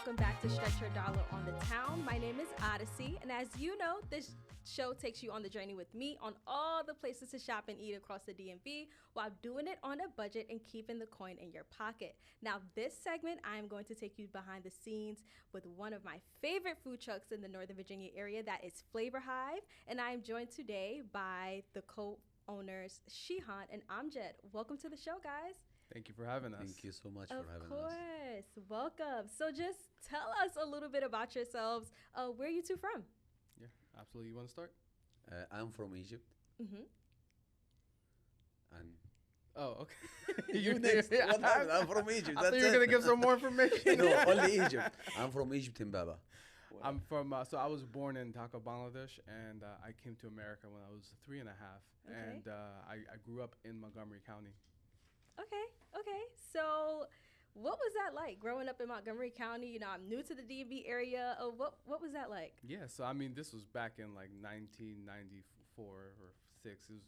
welcome back to Stretch Your Dollar on the Town. My name is Odyssey, and as you know, this show takes you on the journey with me on all the places to shop and eat across the DMV while doing it on a budget and keeping the coin in your pocket. Now, this segment, I'm going to take you behind the scenes with one of my favorite food trucks in the Northern Virginia area, that is Flavor Hive, and I am joined today by the co-owners Shihan and Amgd. Welcome to the show, guys. Thank you for having us. Thank you so much for having us. Of course. Welcome. So just tell us a little bit about yourselves. Where are you two from? Yeah, absolutely. You want to start? I'm from Egypt. Mm-hmm. And Oh, okay. you next. What happened? I'm from Egypt. I thought That's you were going it. to give some more information. No, only Egypt. I'm from Egypt in Baba. I'm from, so I was born in Dhaka, Bangladesh, and I came to America when I was 3.5. Okay. And I grew up in Montgomery County. Okay. So what was that like growing up in Montgomery County? You know, I'm new to the DMV area. What was that like? Yeah, so I mean, this was back in like 1994 or 6. It was,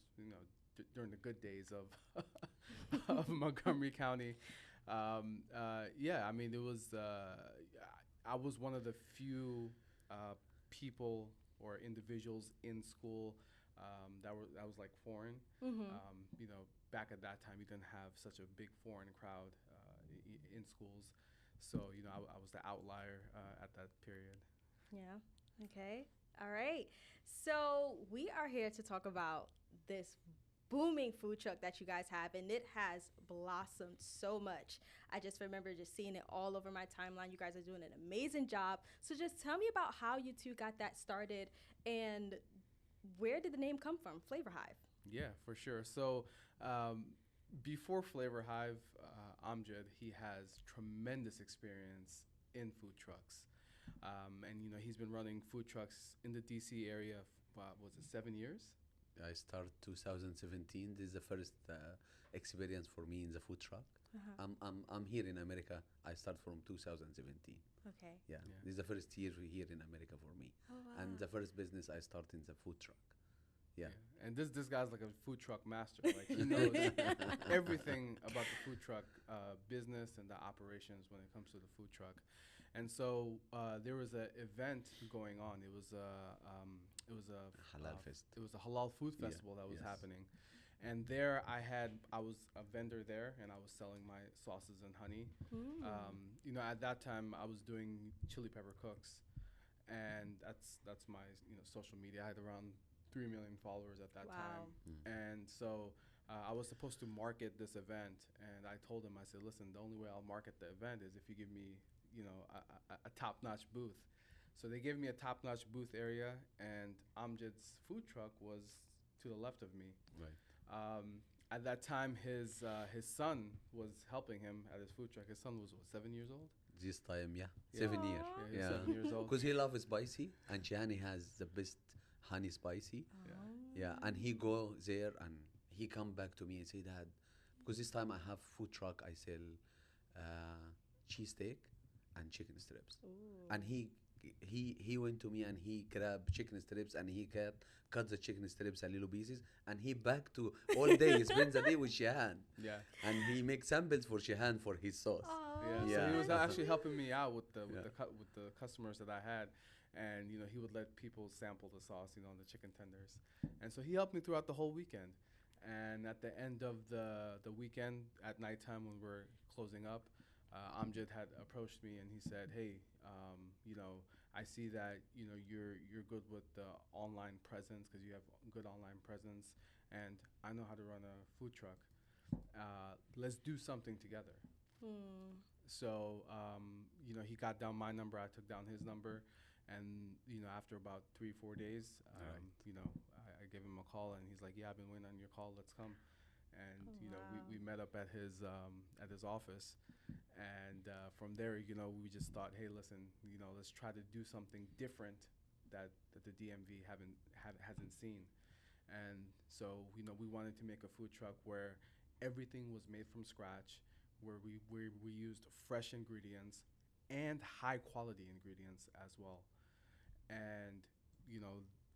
during the good days of of Montgomery County. Yeah, I mean, it was, I was one of the few people or individuals in school that was like foreign. Mm-hmm. Back at that time, you didn't have such a big foreign crowd in schools. So, I was the outlier at that period. Yeah. Okay. All right. So we are here to talk about this booming food truck that you guys have, and it has blossomed so much. I just remember just seeing it all over my timeline. You guys are doing an amazing job. So just tell me about how you two got that started, and where did the name come from, Flavor Hive? Yeah, for sure. So before Flavor Hive, Amgd, he has tremendous experience in food trucks. And, he's been running food trucks in the DC area, was it 7 years? I started 2017. This is the first experience for me in the food truck. Uh-huh. I'm here in America. I start from 2017. Okay. Yeah. Yeah. This is the first year here in America for me. Oh, wow. And the first business I start in the food truck. Yeah. And this guy's like a food truck master. Like, he knows everything about the food truck business and the operations when it comes to the food truck. And so there was an event going on. It was a Halal Fest. It was a halal food festival that was happening. And there I was a vendor there, and I was selling my sauces and honey. At that time I was doing chili pepper cooks, and that's my social media. I had around 3 million followers at that time. And so I was supposed to market this event, and I told him, I said, listen, the only way I'll market the event is if you give me, a top-notch booth. So they gave me a top-notch booth area, and Amgd's food truck was to the left of me. Right. At that time, his son was helping him at his food truck. His son was, 7 years old? This time, Yeah. 7 years. Yeah, he was 7 years old. Because he loves spicy, and Shihani has the best honey spicy. Yeah, and he go there and he come back to me and say, Dad, because this time I have food truck, I sell cheesesteak and chicken strips. Ooh. And he went to me and he grabbed chicken strips and he cut the chicken strips in little pieces, and he back to all day. He spends the day with Shihan. Yeah. And he makes samples for Shihan for his sauce. Yeah, Yeah. so he was actually helping me out with Yeah. with the customers that I had, and he would let people sample the sauce, the chicken tenders, and so he helped me throughout the whole weekend. And at the end of the weekend, at nighttime when we're closing up, Amgd had approached me and he said, "Hey, I see that you're good with the online presence because you have good online presence, and I know how to run a food truck. Let's do something together." So, he got down my number, I took down his number, and, after about 3-4 days, I gave him a call, and he's like, "Yeah, I've been waiting on your call, let's come." And, wow. we met up at his office, and from there, we just thought, hey, listen, let's try to do something different that the DMV hasn't seen. And so, we wanted to make a food truck where everything was made from scratch, where we used fresh ingredients and high quality ingredients as well. And,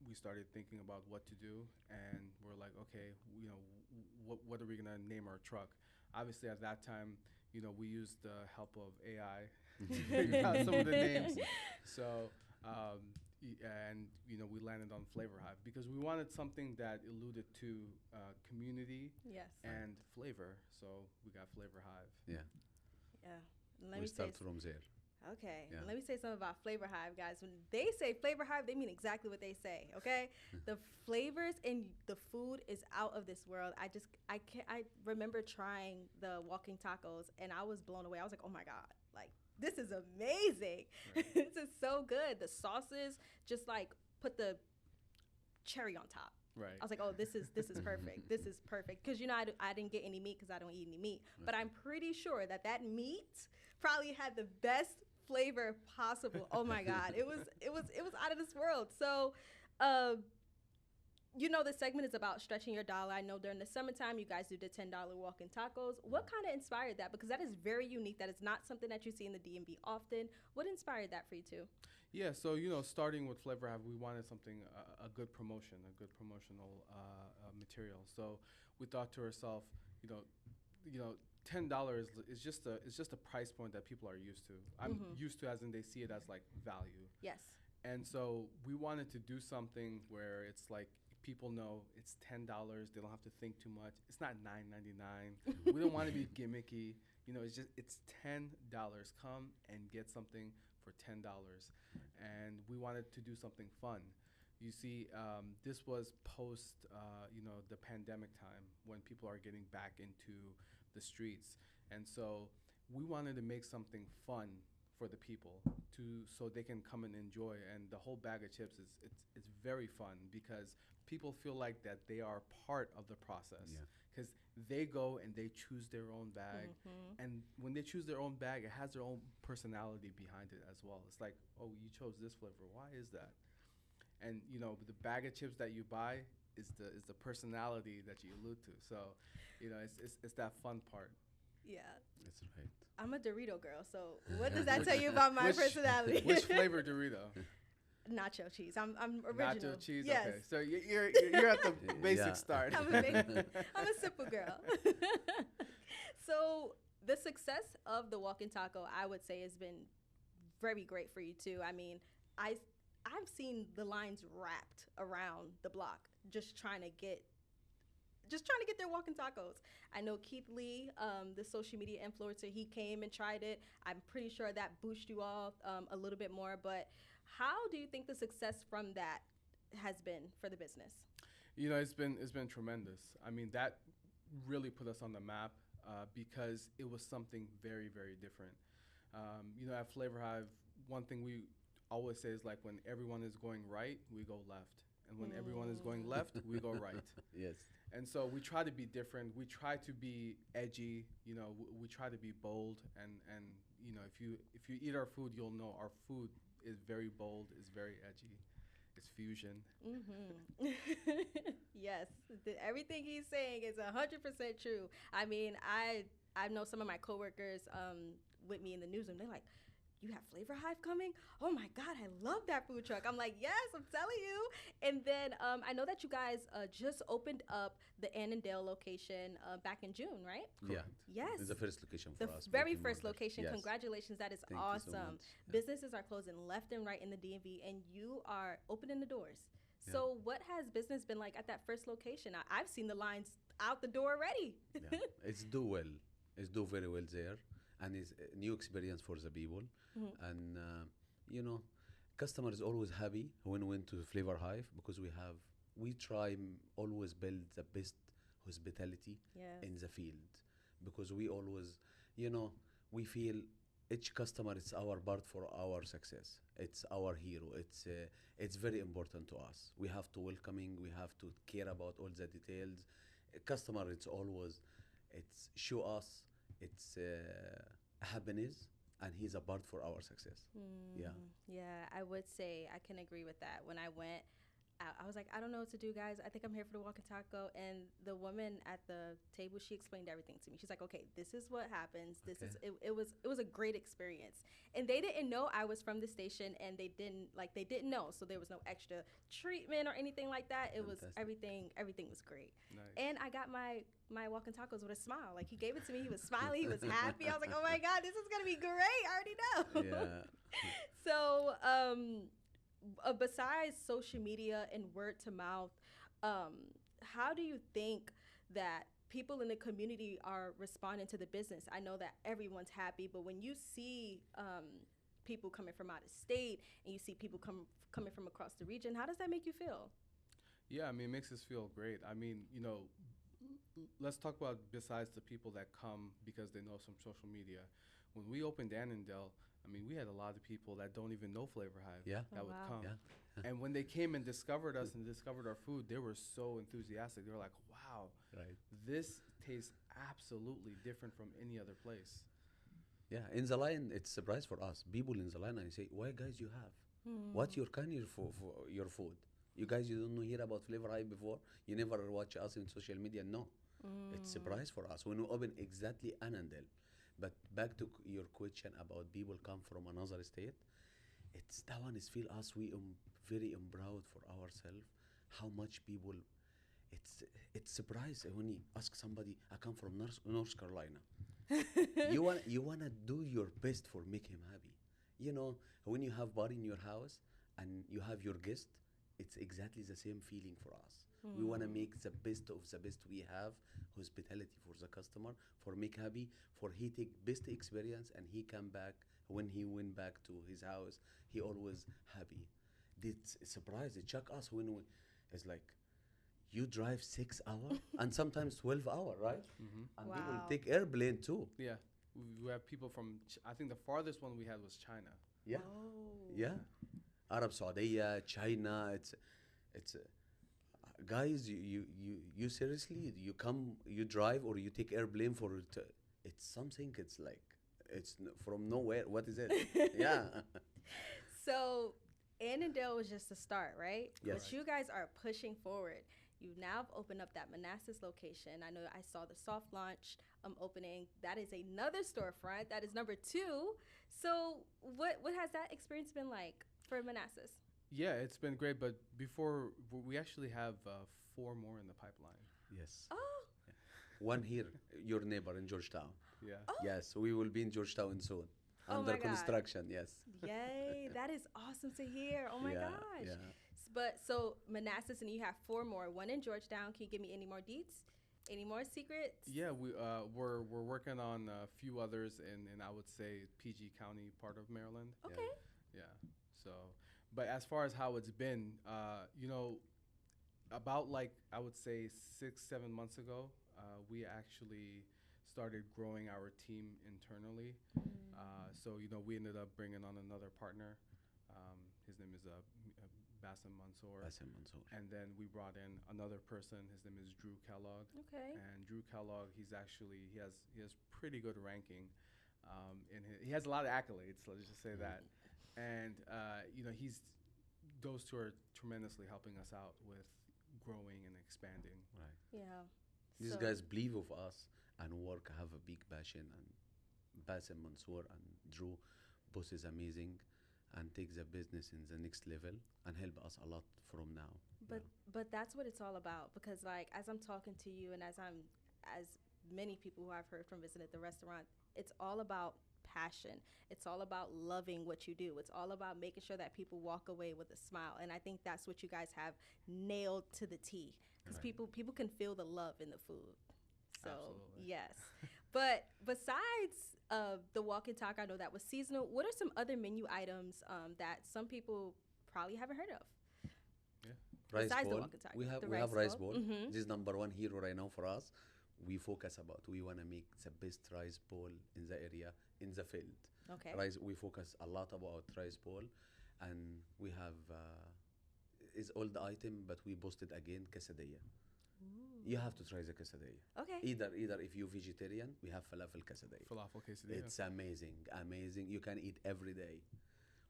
we started thinking about what to do, and we're like, okay, what are we gonna name our truck? Obviously, at that time, we used the help of AI figure out some of the names. So, and we landed on Flavor Hive because we wanted something that alluded to community Yes. and flavor. So we got Flavor Hive. Yeah. Yeah. Let We me say start from there. Okay, Yeah. let me say something about Flavor Hive, guys. When they say Flavor Hive, they mean exactly what they say. Okay, the flavors in the food is out of this world. I remember trying the walking tacos, and I was blown away. I was like, oh my god, like this is amazing. Right. This is so good. The sauces just like put the cherry on top. Right. I was like, oh, this is perfect. This is perfect because I didn't get any meat because I don't eat any meat. But I'm pretty sure that meat probably had the best flavor possible. Oh my god, it was out of this world. So, the segment is about stretching your dollar. I know during the summertime you guys do the $10 walk-in tacos. What kind of inspired that? Because that is very unique. That is not something that you see in the DMV often. What inspired that for you too? Yeah, so starting with Flavor Hive, we wanted something a good promotion, a good promotional material. So we thought to ourselves, $10 is just a price point that people are used to. I'm used to, as in they see it as like value. Yes. And so we wanted to do something where it's like people know it's $10. They don't have to think too much. It's not $9.99. We don't want to be gimmicky. It's $10. Come and get something for $10. And we wanted to do something fun. You see, this was post, the pandemic time when people are getting back into the streets. And so we wanted to make something fun for the people so they can come and enjoy. And the whole bag of chips it's very fun because people feel like that they are part of the process. Yeah. Because they go and they choose their own bag. And when they choose their own bag, it has their own personality behind it as well. It's like, oh, you chose this flavor. Why is that? And, the bag of chips that you buy is the personality that you allude to. So, it's that fun part. Yeah. That's right. I'm a Dorito girl, so what does that tell you about my personality? Which flavor Dorito? Nacho cheese. I'm original. Nacho cheese. Yes. Okay, so you're at the basic Yeah. start. I'm a simple girl. So the success of the walk-in taco, I would say, has been very great for you too. I mean, I've seen the lines wrapped around the block, just trying to get their walking tacos. I know Keith Lee, the social media influencer, he came and tried it. I'm pretty sure that boosted you all a little bit more. But how do you think the success from that has been for the business? It's been tremendous. I mean, that really put us on the map because it was something very, very different. At Flavor Hive, one thing we always say is like when everyone is going right, we go left. And when everyone is going left, we go right. Yes. And so we try to be different. We try to be edgy. We try to be bold. And if you eat our food, you'll know our food is very bold, is very edgy. It's fusion. Yes, everything he's saying is 100% true. I mean, I know some of my coworkers with me in the newsroom. They're like, "You have Flavor Hive coming? Oh my God, I love that food truck." I'm like, yes, I'm telling you. And then I know that you guys just opened up the Annandale location back in June, right? Yeah. Yes. It's the first location for The us. very brick and first mortar. location. Yes. Congratulations. That is Thank you so awesome. much. Yeah. Businesses are closing left and right in the DMV, and you are opening the doors. Yeah. So what has business been like at that first location? I've seen the lines out the door already. Yeah. It's do well. It's do very well there. And it's a new experience for the people. And, customer is always happy when we went to Flavor Hive because we try always build the best hospitality Yes. in the field because we always, we feel each customer is our part for our success. It's our hero. It's very important to us. We have to welcoming. We have to care about all the details. A customer, it's show us, it's happiness, and he's a part for our success. Yeah. Yeah, I would say I can agree with that. When I went, I was like, I don't know what to do, guys. I think I'm here for the walking taco. And the woman at the table, she explained everything to me. She's like, okay, this is what happens. This Okay. is it was a great experience. And they didn't know I was from the station, and they didn't know. So there was no extra treatment or anything like that. It was Fantastic. everything was great. Nice. And I got my walking tacos with a smile. Like, he gave it to me. He was smiling. He was happy. I was like, oh my God, this is gonna be great. I already know. Yeah. So, besides social media and word to mouth, how do you think that people in the community are responding to the business? I know that everyone's happy, but when you see people coming from out of state and you see people coming from across the region, how does that make you feel? Yeah, I mean, it makes us feel great. I mean, let's talk about besides the people that come because they know us from social media. When we opened Annandale, I mean, we had a lot of people that don't even know Flavor Hive Yeah. that Oh, would wow. come. Yeah. And when they came and discovered us and discovered our food, they were so enthusiastic. They were like, wow, Right. this tastes absolutely different from any other place. Yeah. In the line, it's a surprise for us. People in the line, I say, why guys you have? What your kind for your food? You guys, you don't know hear about Flavor Hive before? You never watch us in social media? No. It's surprise for us when we open exactly Annandale. But back to your question about people come from another state, it's that one is feel us we very proud for ourselves how much people it's it's surprise when you ask somebody I come from North Carolina. You wanna do your best for make him happy. You know when you have party in your house and you have your guest, it's exactly the same feeling for us. We wanna make the best of the best we have, hospitality for the customer, for make happy, for he take best experience and he come back when he went back to his house, he always happy. It's surprise. It shock us when we, it's like you drive 6 hours and sometimes 12 hours, right? And people Wow. take airplane too. Yeah, we have people from, I think the farthest one we had was China. Yeah, Oh. yeah. Arab Saudi, China. It's guys. You seriously you come you drive or you take airplane for it. It's something. It's like from nowhere. What is it? Yeah. So, Annandale was just the start, right? Yes. But you guys are pushing forward. You now have opened up that Manassas location. I know I saw the soft launch opening. That is another storefront. That is number 2. So, what has that experience been like for Manassas? Yeah, it's been great, but before we actually have 4 more in the pipeline. Yes. Oh, One here, your neighbor in Georgetown. Yeah. Yes, we will be in Georgetown soon. Oh Under my God. construction, yes. yay! That is awesome to hear. Oh my Yeah, gosh. yeah. But so Manassas, and you have 4 more. One in Georgetown. Can you give me any more deets? Any more secrets? Yeah, we're working on a few others in I would say PG County part of Maryland. Okay. Yeah. So, but as far as how it's been, about like I would say 6-7 months ago, we actually started growing our team internally. So we ended up bringing on another partner. His name is Bassem Mansour. Bassem Mansour. And then we brought in another person. His name is Drew Kellogg. Okay. And Drew Kellogg, he has pretty good ranking. He has a lot of accolades. Let's just say that. And those two are tremendously helping us out with growing and expanding. Right. Yeah. These So- guys believe of us and work, have a big passion. And Bassem Mansour and Drew, both is amazing and take the business in the next level and help us a lot from now. But that's what it's all about, because like as I'm talking to you and as many people who I've heard from visited the restaurant, it's all about passion. It's all about loving what you do. It's all about making sure that people walk away with a smile. And I think that's what you guys have nailed to the T, because Right. people can feel the love in the food. So Absolutely. yes. But besides the walk and talk, I know that was seasonal. What are some other menu items that some people probably haven't heard of? Rice Besides the bowl, walk and talk, we have the we have rice rice bowl. bowl. Mhm. This is number one hero right now for us. We focus about we wanna make the best rice bowl in the area in the field. Okay. Rice we focus a lot about rice bowl, and we have is old item but we boosted again quesadilla. You have to try the quesadilla. Okay. Either if you vegetarian, we have falafel quesadilla. Falafel quesadilla. It's amazing. You can eat every day.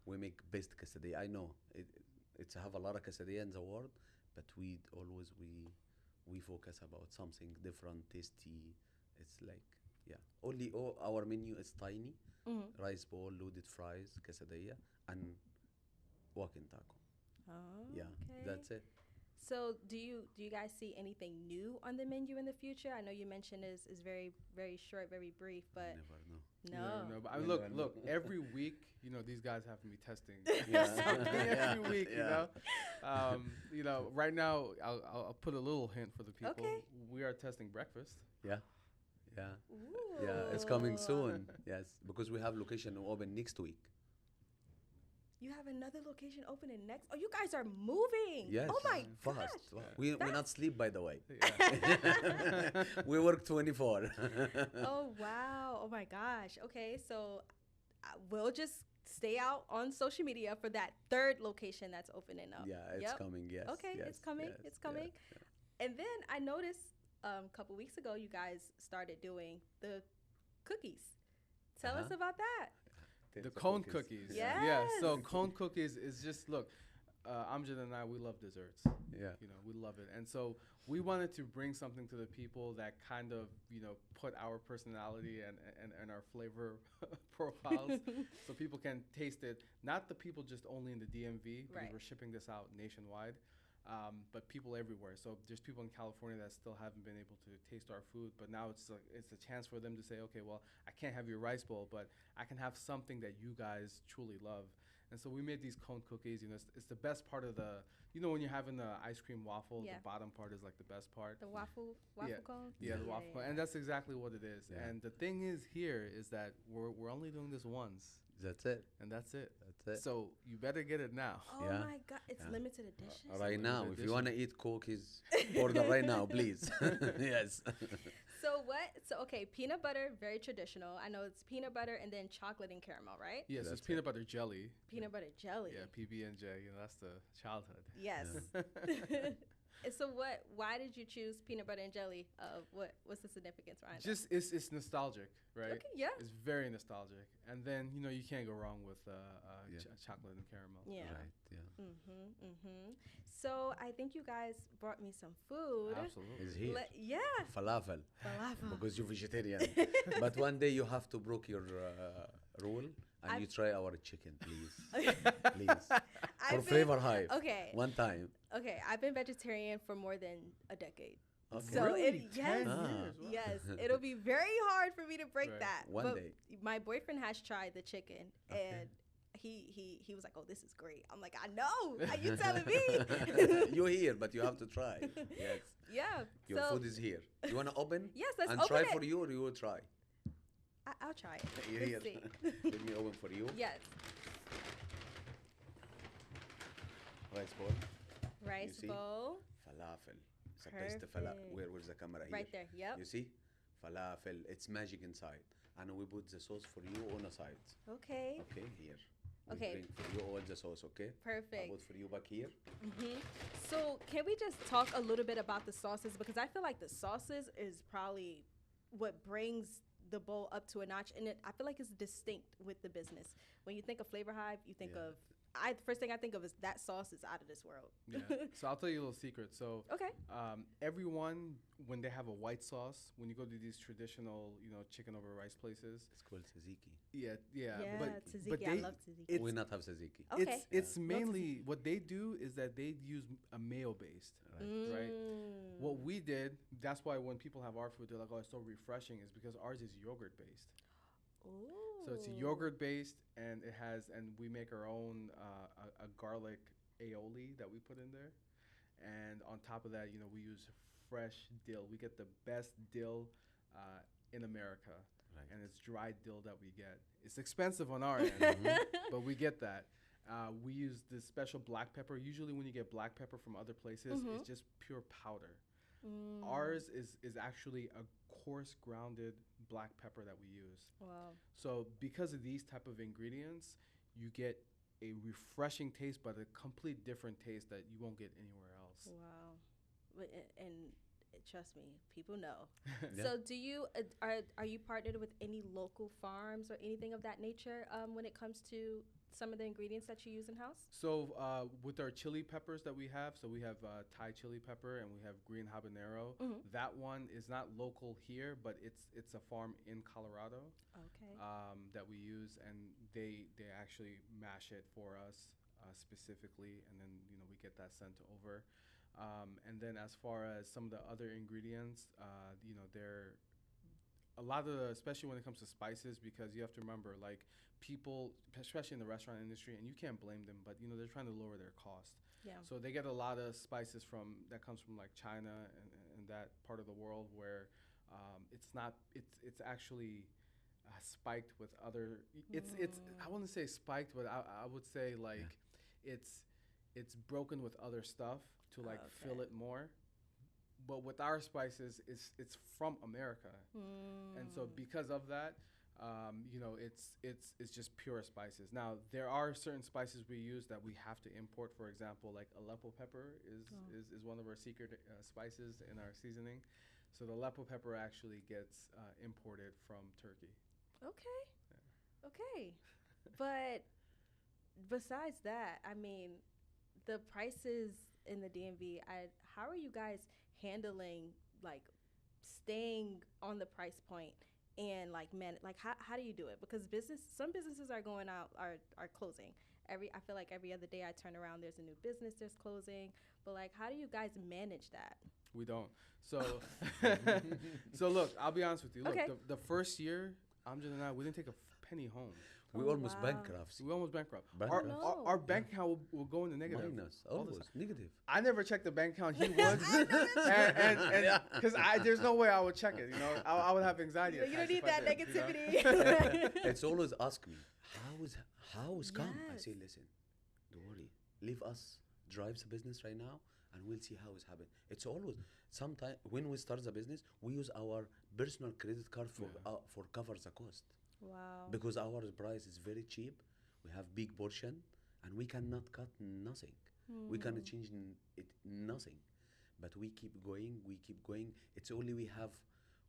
We make best quesadilla. I know It's have a lot of quesadilla in the world, but we focus about something different, tasty. It's like, yeah. Only our menu is tiny: Mm-hmm. rice bowl, loaded fries, quesadilla, and walking taco. Oh, Yeah, okay. that's it. So, do you guys see anything new on the menu in the future? I know you mentioned is very very short, very brief, but Never know. You no. never know. But I You look, never know. look. Every week, these guys have me testing Yeah. something Yeah. every week. Yeah. Right now, I'll put a little hint for the people. Okay. We are testing breakfast. Yeah. Yeah. Ooh. Yeah. It's coming soon. Yes, because we have location open next week. You have another location opening next. Oh, you guys are moving. Yes. Oh my Fast. gosh. We That's- not sleep, by the way. Yeah. We work 24. Oh wow. Oh my gosh. Okay, so we'll just stay out on social media for that third location that's opening up. Yeah, it's Yep. coming. Yes. Okay, yes, it's coming. yes, It's coming. And then I noticed a couple weeks ago you guys started doing the cookies. Tell us Uh-huh. about that. Yeah. The cone cookies. Yeah. Yeah. So Yes. cone cookies is just look. Amjad and I, we love desserts. Yeah. We love it, and so we wanted to bring something to the people that kind of put our personality and our flavor profiles, so people can taste it. Not the people just only in the DMV, because Right. we're shipping this out nationwide. But people everywhere. So there's people in California that still haven't been able to taste our food, but now it's a chance for them to say, okay, well, I can't have your rice bowl, but I can have something that you guys truly love. And so we made these cone cookies. It's the best part of when you're having the ice cream waffle, Yeah. the bottom part is like the best part. The waffle Yeah. cone? Yeah, the waffle cone. And that's exactly what it is. Yeah. And the thing is here is that we're only doing this once, That's it. and that's it. That's it. So you better get it now. Oh Yeah. my god, it's Yeah. limited edition. Right now, limited if you want to eat cookies, order right now, please. Yes. So what? So okay, peanut butter, very traditional. I know it's peanut butter and then chocolate and caramel, right? Yes, That's it's peanut butter jelly. Peanut butter jelly. Yeah, PB&J. That's the childhood. Yes. And so what? Why did you choose peanut butter and jelly? What's the significance behind that? Just it's nostalgic, right? Okay, yeah. It's very nostalgic, and then you can't go wrong with Yeah. chocolate and caramel. Yeah. Right. Yeah. So I think you guys brought me some food. Absolutely. It's here. Yeah. Falafel. Falafel. Because you're vegetarian. But one day you have to break your rule and you try our chicken, please. Please. For I've been- Flavor Hive. Okay. One time. Okay. I've been vegetarian for more than a decade. Okay. So Really? yes, 10 Ah. years? Wow. yes, it'll be very hard for me to break Right. that. One but day. my boyfriend has tried the chicken, Okay. and he was like, "Oh, this is great." I'm like, "I know. Are you telling me?" You're here, but you have to try. Yes. Yeah. Your so food is here. You want to open? yes, let's and open try it. for you, or you will try? I'll try it. You're Let's here. see. Let me open for you. Yes. Rice bowl. Rice see? bowl. Falafel. It's a best falafel. Perfect. Where's the camera here? Right there. Yep. You see? Falafel. It's magic inside. And we put the sauce for you on the side. Okay. Okay, here. We Okay. bring for you all the sauce, okay? I Perfect. put for you back here. So can we just talk a little bit about the sauces, because I feel like the sauces is probably what brings the bowl up to a notch, and I feel like it's distinct with the business. When you think of Flavor Hive, you think Yeah. of the first thing I think of is that sauce is out of this world. Yeah. So I'll tell you a little secret. So Okay. everyone, when they have a white sauce, when you go to these traditional, chicken over rice places, It's called tzatziki. yeah, Yeah, but tzatziki. I they, love tzatziki. it's- We not have tzatziki. Okay. it's Yeah. mainly what they do is that they use a mayo based. right? Mm. What we did, that's why when people have our food, they're like, "Oh, it's so refreshing," is because ours is yogurt based. Ooh. So it's yogurt based, and we make our own a garlic aioli that we put in there, and on top of that, we use fresh dill. We get the best dill in America, Right. and it's dried dill that we get. It's expensive on our end, but we get that. We use this special black pepper. Usually, when you get black pepper from other places, it's just pure powder. Mm. Ours is actually a coarse grounded black pepper that we use. Wow. So because of these type of ingredients, you get a refreshing taste, but a complete different taste that you won't get anywhere else. Wow. And Trust me, people know. Yeah. So, do you are you partnered with any local farms or anything of that nature when it comes to some of the ingredients that you use in house? So with our chili peppers that we have, so we have Thai chili pepper and we have green habanero. Hmm. That one is not local here, but it's a farm in Colorado Okay. that we use, and they actually mash it for us specifically, and then we get that sent over. And then as far as some of the other ingredients, they're a lot of the, especially when it comes to spices, because you have to remember, like, people, especially in the restaurant industry, and you can't blame them, but they're trying to lower their cost. Yeah. So they get a lot of spices from that comes from like China and that part of the world where it's not it's actually spiked with other. It's I wouldn't say spiked, but I would say like it's it's broken with other stuff to like fill Okay. it more. But with our spices, it's from America, and so Mm. because of that, it's just pure spices. Now there are certain spices we use that we have to import. For example, like Aleppo pepper Oh. is one of our secret spices in our seasoning. So the Aleppo pepper actually gets imported from Turkey. Okay. Okay. But besides that, I mean, the prices in the DMV, how are you guys handling like staying on the price point and like man like how do you do it? Because some businesses are going out are closing. I feel like every other day I turn around there's a new business that's closing. But like how do you guys manage that? We don't. So, so look, I'll be honest with you. Look, Okay. the first year, Amjad and I, we didn't take a penny home. We Oh, almost wow. bankrupt. We almost bankrupt. Bankrupt. Our No. bank account will go in the negative. Minus, all the always negative. I never checked the bank account. He would, and because there's no way I would check it. I would have anxiety. You don't attacks need if I that did, negativity. It's always ask me, how is come? I Yes. say, listen, don't worry. Leave us drive the business right now and we'll see how it's happen. It's always sometimes when we start the business, we use our personal credit card for cover the cost. Wow. Because our price is very cheap. We have big portion and we cannot cut nothing. We cannot change it nothing. But we keep going, we keep going. It's only we have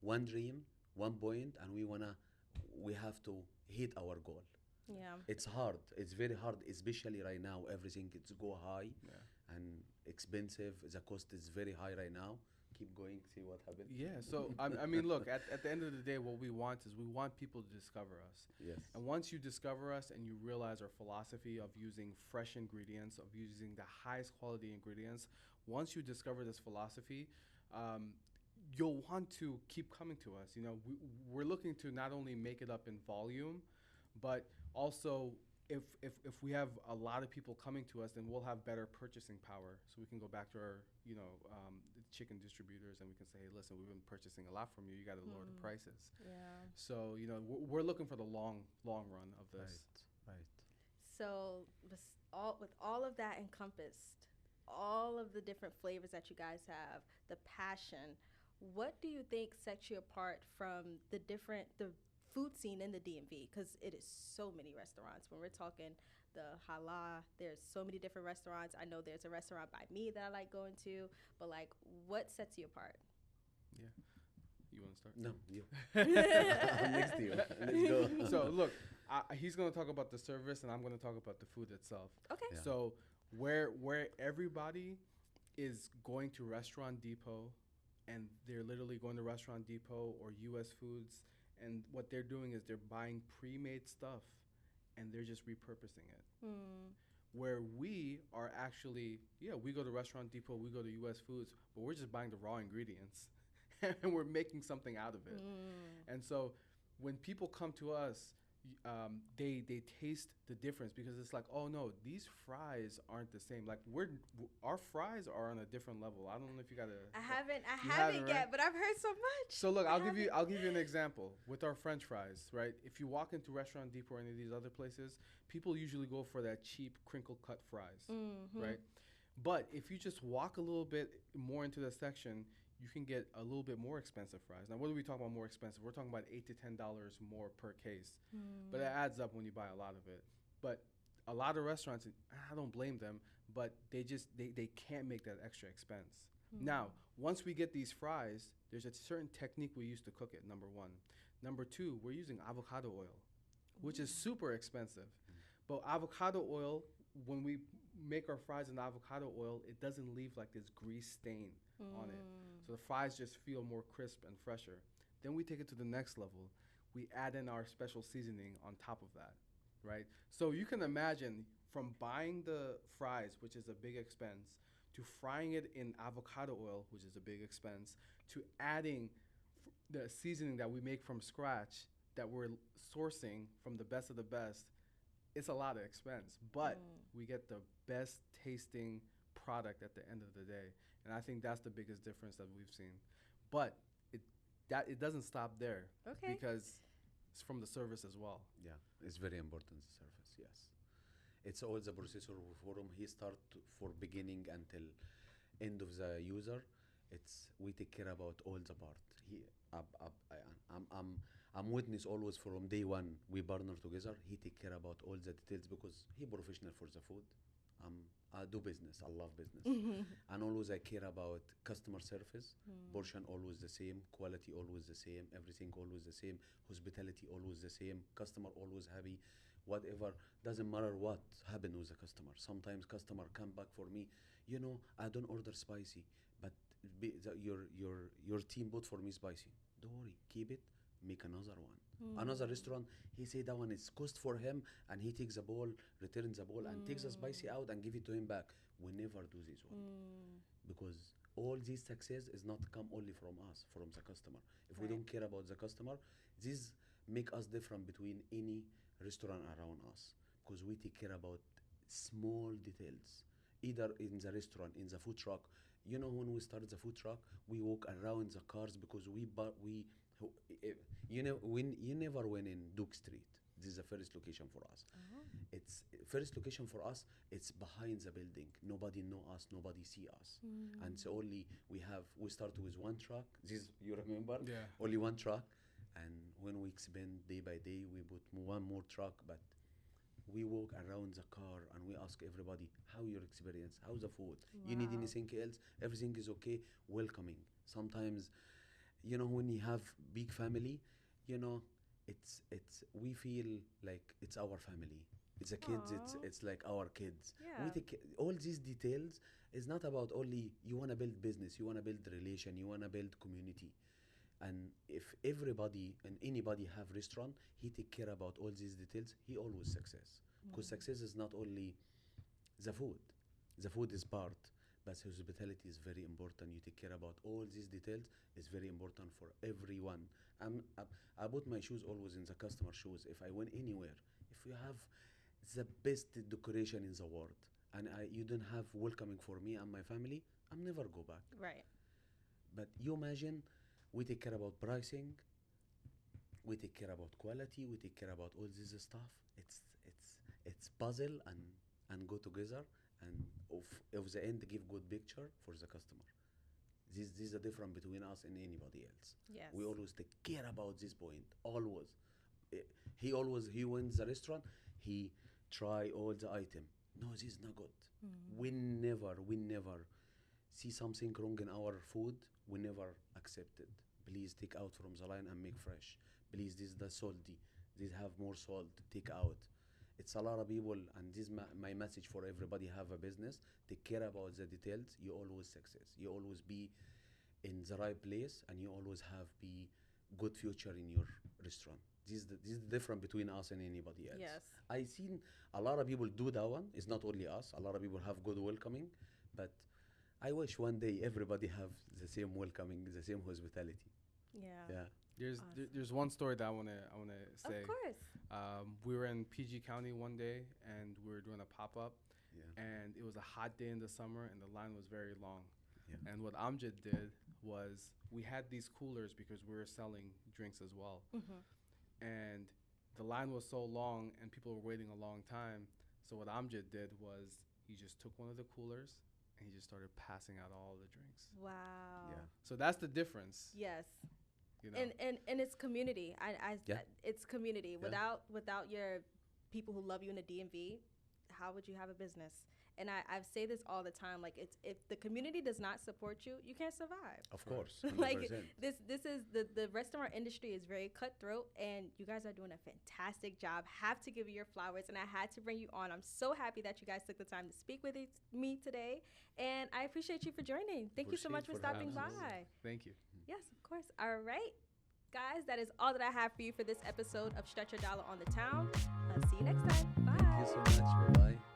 one dream, one point, and we have to hit our goal. Yeah. It's hard. It's very hard, especially right now. Everything it's go high Yeah. and expensive. The cost is very high right now. Keep going, see what happens. Yeah. So I mean, look. At the end of the day, what we want is we want people to discover us. Yes. And once you discover us and you realize our philosophy of using fresh ingredients, of using the highest quality ingredients, once you discover this philosophy, you'll want to keep coming to us. We're looking to not only make it up in volume, but also if we have a lot of people coming to us, then we'll have better purchasing power. So we can go back to our chicken distributors and we can say, hey, listen, we've been purchasing a lot from you. You got to lower the prices. Yeah. So we're looking for the long run of this. Right. So with all of that encompassed, all of the different flavors that you guys have, the passion, what do you think sets you apart from the food scene in the DMV? Because it is so many restaurants. When we're talking the halal, there's so many different restaurants. I know there's a restaurant by me that I like going to, but like, what sets you apart? Yeah. You want to start? No, you. Next to you. Let's go. So look, he's going to talk about the service and I'm going to talk about the food itself. Okay. Yeah. So where everybody is going to Restaurant Depot and they're literally going to Restaurant Depot or US Foods, and what they're doing is they're buying pre-made stuff and they're just repurposing it. Where we are actually, we go to Restaurant Depot, we go to US Foods, but we're just buying the raw ingredients and we're making something out of it. And so when people come to us, they taste the difference because it's like, oh no, these fries aren't the same. Like our fries are on a different level. I don't know if you gotta. I haven't haven't, yet, right? but I've heard so much. So look, I I'll give you an example with our French fries, right? If you walk into Restaurant Depot or any of these other places, people usually go for that cheap crinkle cut fries, right? But if you just walk a little bit more into the section, you can get a little bit more expensive fries. Now, what are we talking about more expensive? We're talking about $8 to $10 more per case, but it adds up when you buy a lot of it. But a lot of restaurants, I don't blame them, but they can't make that extra expense. Now, once we get these fries, there's a certain technique we use to cook it, number one. Number two, we're using avocado oil, which is super expensive. But avocado oil, when we make our fries in avocado oil, it doesn't leave like this grease stain on it. So the fries just feel more crisp and fresher. Then we take it to the next level. We add in our special seasoning on top of that, right? So you can imagine from buying the fries, which is a big expense, to frying it in avocado oil, which is a big expense, to adding the seasoning that we make from scratch that we're sourcing from the best of the best, it's a lot of expense, but we get the best tasting product at the end of the day. And I think that's the biggest difference that we've seen. But it doesn't stop there. Okay. Because it's from the service as well. Yeah, it's very important, the service, yes. It's all the processor from he start for beginning until end of the user. It's we take care about all the part. I'm witness always from day one. We partner together. He take care about all the details because he professional for the food. I do business. I love business, and always I care about customer service. Portion always the same, quality always the same, everything always the same, hospitality always the same, customer always happy. Whatever doesn't matter what happen with the customer. Sometimes customer come back for me. I don't order spicy, but your team bought for me spicy. Don't worry, keep it. Make another one. Another restaurant, he say that one is cost for him, and he takes the ball, returns the ball, and takes the spicy out and give it to him back. We never do this one because all this success is not come only from us, from the customer. If we don't care about the customer, this make us different between any restaurant around us because we take care about small details, either in the restaurant, in the food truck. When we start the food truck, we walk around the cars because you never went in Duke Street. This is the first location for us. It's first location for us. It's behind the building. Nobody know us. Nobody see us. And so only we start with one truck. This you remember? Yeah. Only one truck. And when we expand day by day, we put one more truck. But we walk around the car and we ask everybody how your experience, how's the food. You need anything else? Everything is okay. Welcoming. Sometimes when you have big family, it's we feel like it's our family. It's the kids. It's like our kids. Yeah. We take all these details. Is not about only you want to build business, you want to build relation, you want to build community. And if everybody and anybody have restaurant, he take care about all these details. He always success because success is not only the food. The food is part, but hospitality is very important. You take care about all these details. It's very important for everyone. I put my shoes always in the customer shoes. If I went anywhere, if you have the best decoration in the world and you don't have welcoming for me and my family, I'm never go back. Right. But you imagine, we take care about pricing, we take care about quality, we take care about all this stuff. It's puzzle and go together and of the end give good picture for the customer. This is the difference between us and anybody else. Yes. We always take care about this point. Always. He wins the restaurant, he try all the item. No, this is not good. We never see something wrong in our food. We never accept it. Please take out from the line and make fresh. Please, this is the salty. This have more salt. Take out. It's a lot of people, and this my message for everybody have a business. Take care about the details. You always success. You always be in the right place, and you always have be good future in your restaurant. This is the difference between us and anybody else. Yes. I seen a lot of people do that one. It's not only us. A lot of people have good welcoming, but I wish one day everybody have the same welcoming, the same hospitality. Yeah. Yeah. There's one story that I wanna say. Of course. We were in PG County one day and we were doing a pop up, Yeah. and it was a hot day in the summer and the line was very long. Yeah. And what Amgd did was we had these coolers because we were selling drinks as well. And the line was so long and people were waiting a long time. So what Amgd did was he just took one of the coolers and he just started passing out all the drinks. Wow. Yeah. So that's the difference. Yes. You know? And it's community. Yeah. It's community. Yeah. Without your people who love you in the DMV, how would you have a business? And I say this all the time, like it's if the community does not support you, you can't survive. Of course, Like 100%. this is the restaurant industry is very cutthroat, and you guys are doing a fantastic job. Have to give you your flowers, and I had to bring you on. I'm so happy that you guys took the time to speak with me today, and I appreciate you for joining. Thank you so much for stopping by. Thank you. Yes, of course. All right, guys, that is all that I have for you for this episode of Stretch Your Dollar on the Town. See you next time. Bye. Thank you so much. Bye bye.